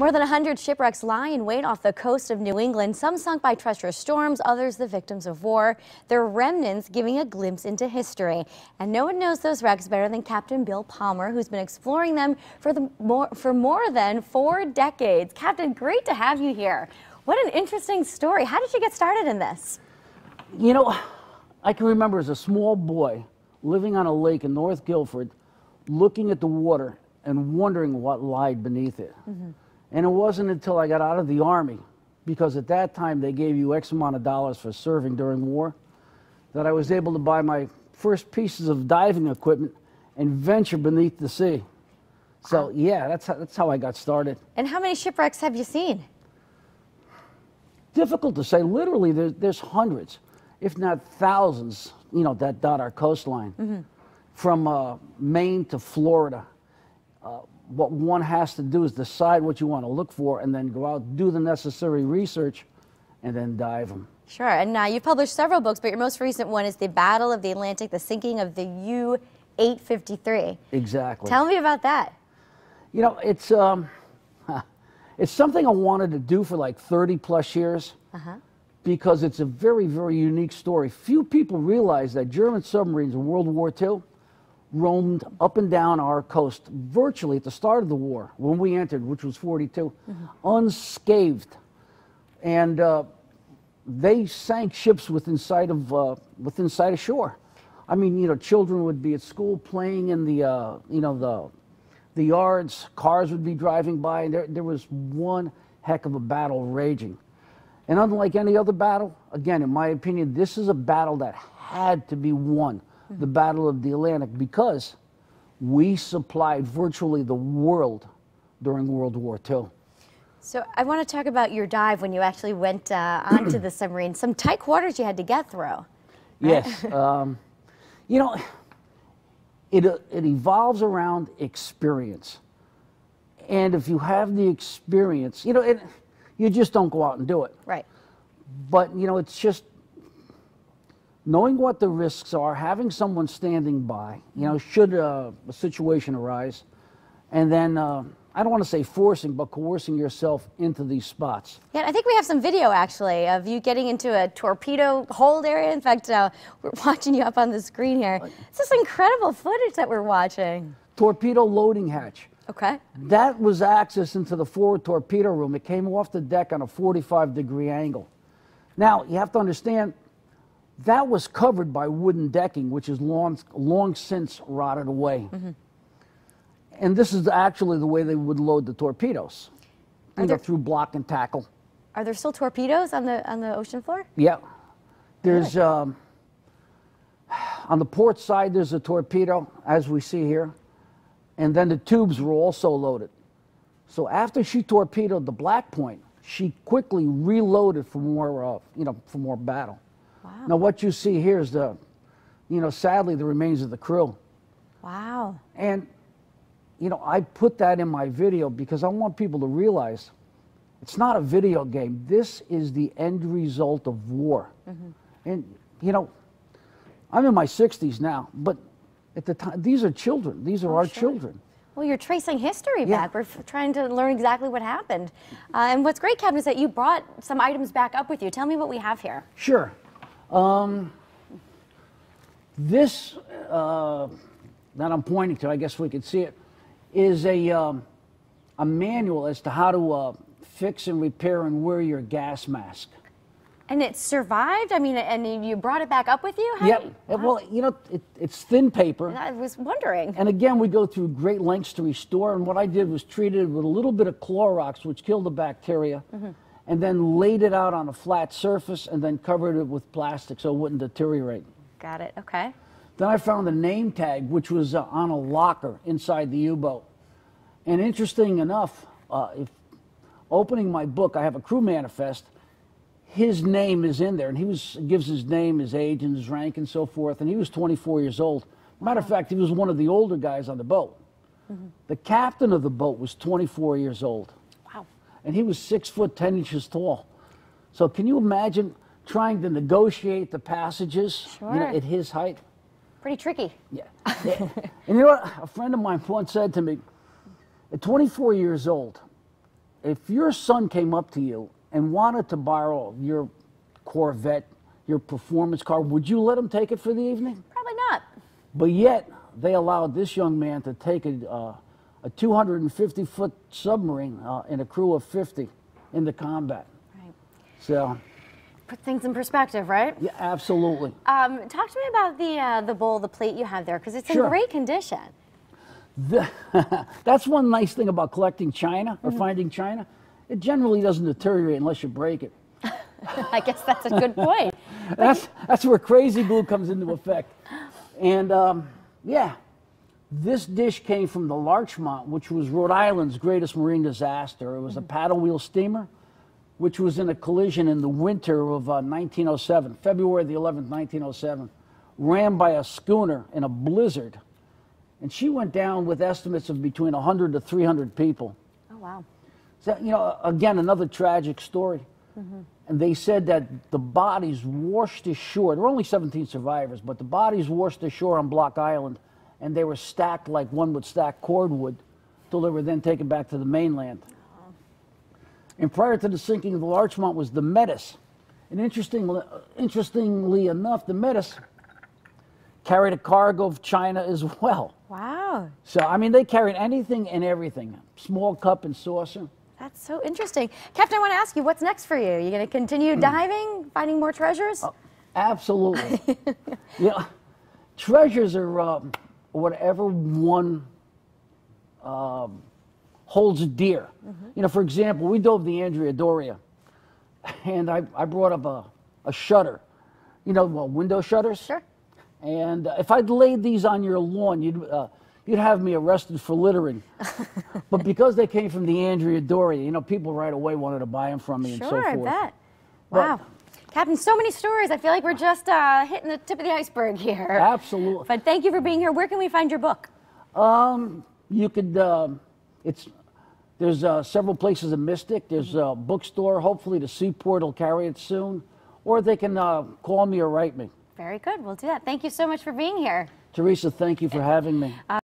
More than 100 shipwrecks lie in wait off the coast of New England, some sunk by treacherous storms, others the victims of war. Their remnants giving a glimpse into history. And no one knows those wrecks better than Captain Bill Palmer, who's been exploring them for more than 4 decades. Captain, great to have you here. What an interesting story. How did you get started in this? You know, I can remember as a small boy living on a lake in North Guilford, looking at the water and wondering what lied beneath it. And it wasn't until I got out of the Army, because at that time they gave you X amount of dollars for serving during war, that I was able to buy my first pieces of diving equipment and venture beneath the sea. So yeah, that's how I got started. And how many shipwrecks have you seen? Difficult to say. Literally, there's hundreds, if not thousands, you know, that dot our coastline. From Maine to Florida. What one has to do is decide what you want to look for and then go out, do the necessary research, and then dive them. Sure, and you've published several books, but your most recent one is The Battle of the Atlantic, the sinking of the U-853. Exactly. Tell me about that. You know, it's something I wanted to do for like 30+ years because it's a very, very unique story. Few people realize that German submarines in World War II roamed up and down our coast virtually at the start of the war, when we entered, which was 42, unscathed. And they sank ships within sight of shore. I mean, you know, children would be at school playing in the, you know, the yards, cars would be driving by, and there was one heck of a battle raging. And unlike any other battle, again, in my opinion, this is a battle that had to be won. The Battle of the Atlantic, because we supplied virtually the world during World War II. So I want to talk about your dive when you actually went onto the submarine. Some tight quarters you had to get through. Right? Yes. You know, it evolves around experience. And if you have the experience, you know, you just don't go out and do it. Right. But, you know, it's just knowing what the risks are, having someone standing by, you know, should a situation arise, and then, I don't want to say forcing, but coercing yourself into these spots. Yeah, I think we have some video, actually, of you getting into a torpedo hold area. In fact, we're watching you up on the screen here. It's just incredible footage that we're watching. Torpedo loading hatch. Okay. That was access into the forward torpedo room. It came off the deck on a 45-degree angle. Now, you have to understand, that was covered by wooden decking, which is long since rotted away. And this is actually the way they would load the torpedoes, through block and tackle. Are there still torpedoes on the ocean floor? Yeah. There's, on the port side, there's a torpedo, as we see here. And then the tubes were also loaded. So after she torpedoed the Black Point, she quickly reloaded for more, for more battle. Wow. Now, what you see here is sadly, the remains of the crew. Wow. And, you know, I put that in my video because I want people to realize it's not a video game. This is the end result of war. And, you know, I'm in my 60s now, but at the time, these are children. These are our children. Well, you're tracing history back. We're trying to learn exactly what happened. And what's great, Captain, is that you brought some items back up with you. Tell me what we have here. Sure. This that I'm pointing to, I guess we could see it, is a manual as to how to fix and repair and wear your gas mask. And it survived? I mean, and you brought it back up with you? Yep. Well, you know, it's thin paper. And I was wondering. And again, we go through great lengths to restore, and what I did was treat it with a little bit of Clorox, which killed the bacteria, and then laid it out on a flat surface and then covered it with plastic so it wouldn't deteriorate. Got it. Okay. Then I found a name tag, which was on a locker inside the U-boat. And interesting enough, if opening my book, I have a crew manifest. His name is in there, and gives his name, his age, and his rank, and so forth. And he was 24 years old. Matter of fact, he was one of the older guys on the boat. The captain of the boat was 24 years old. Wow. And he was 6 foot 10 inches tall. So can you imagine trying to negotiate the passages, you know, at his height? Pretty tricky. Yeah. And you know what? A friend of mine once said to me, at 24 years old, if your son came up to you and wanted to borrow your Corvette, your performance car, would you let him take it for the evening? Probably not. But yet, they allowed this young man to take a 250-foot submarine in a crew of 50 into combat. Right. So, put things in perspective, right? Yeah, absolutely. Talk to me about the bowl, the plate you have there, because it's in great condition. That's one nice thing about collecting china or finding china. It generally doesn't deteriorate unless you break it. I guess that's a good point. That's where crazy glue comes into effect. And yeah, this dish came from the Larchmont, which was Rhode Island's greatest marine disaster. It was a paddle wheel steamer, which was in a collision in the winter of 1907, February the 11th, 1907, rammed by a schooner in a blizzard. And she went down with estimates of between 100 to 300 people. Oh, wow. So, you know, again, another tragic story. And they said that the bodies washed ashore. There were only 17 survivors, but the bodies washed ashore on Block Island, and they were stacked like one would stack cordwood till they were then taken back to the mainland. And prior to the sinking of the Larchmont was the Metis. And interestingly enough, the Metis carried a cargo of china as well. Wow. So, I mean, they carried anything and everything, small cup and saucer. That's so interesting. Captain, I want to ask you, what's next for you? You going to continue diving, finding more treasures? Absolutely. Yeah, treasures are whatever one holds dear. You know, for example, we dove the Andrea Doria, and I brought up a shutter. You know, window shutters? Sure. And if I'd laid these on your lawn, you'd have me arrested for littering. But because they came from the Andrea Doria, you know, people right away wanted to buy them from me and so forth. Sure, I bet. Wow. Captain, so many stories. I feel like we're just hitting the tip of the iceberg here. Absolutely. But thank you for being here. Where can we find your book? You could, there's several places in Mystic. There's a bookstore. Hopefully the Seaport will carry it soon. Or they can call me or write me. Very good. We'll do that. Thank you so much for being here. Teresa, thank you for having me.